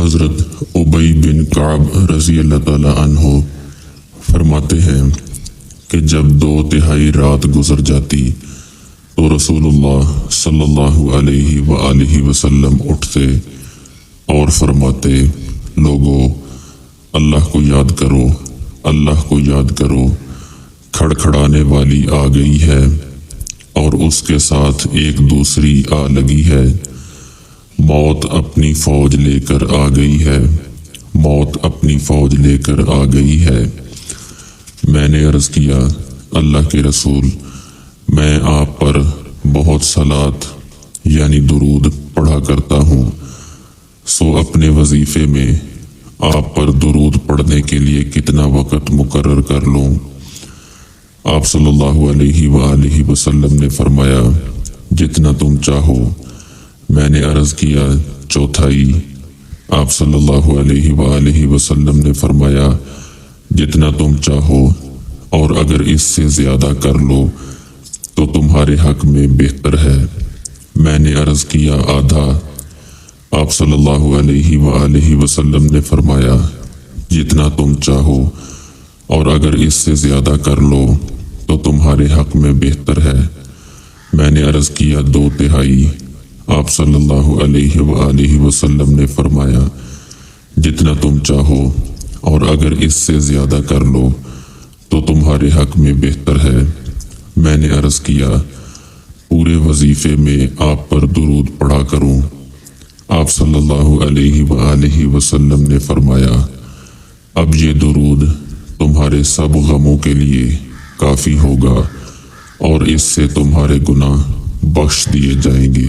حضرت ابی بن کعب رضی اللہ تعالی عنہ فرماتے ہیں کہ جب 2/3 رات گزر جاتی تو رسول اللہ صلی اللہ علیہ وآلہ وسلم اٹھتے اور فرماتے، لوگو اللہ کو یاد کرو، اللہ کو یاد کرو، کھڑکھڑانے والی آ گئی ہے اور اس کے ساتھ ایک دوسری آ لگی ہے۔ موت اپنی فوج لے کر آ گئی ہے، موت اپنی فوج لے کر آ گئی ہے۔ میں نے عرض کیا، اللہ کے رسول، میں آپ پر بہت صلاۃ یعنی درود پڑھا کرتا ہوں، سو اپنے وظیفے میں آپ پر درود پڑھنے کے لیے کتنا وقت مقرر کر لوں؟ آپ صلی اللہ علیہ وآلہ وسلم نے فرمایا، جتنا تم چاہو۔ میں نے عرض کیا، 1/4۔ آپ صلی اللہ علیہ وآلہ وسلم نے فرمایا، جتنا تم چاہو، اور اگر اس سے زیادہ کر لو تو تمہارے حق میں بہتر ہے۔ میں نے عرض کیا، آدھا۔ آپ صلی اللہ علیہ وآلہ وسلم نے فرمایا، جتنا تم چاہو، اور اگر اس سے زیادہ کر لو تو تمہارے حق میں بہتر ہے۔ میں نے عرض کیا، 2/3۔ آپ صلی اللہ علیہ وآلہ وسلم نے فرمایا، جتنا تم چاہو، اور اگر اس سے زیادہ کر لو تو تمہارے حق میں بہتر ہے۔ میں نے عرض کیا، پورے وظیفے میں آپ پر درود پڑھا کروں؟ آپ صلی اللہ علیہ وآلہ وسلم نے فرمایا، اب یہ درود تمہارے سب غموں کے لیے کافی ہوگا اور اس سے تمہارے گناہ بخش دیے جائیں گے۔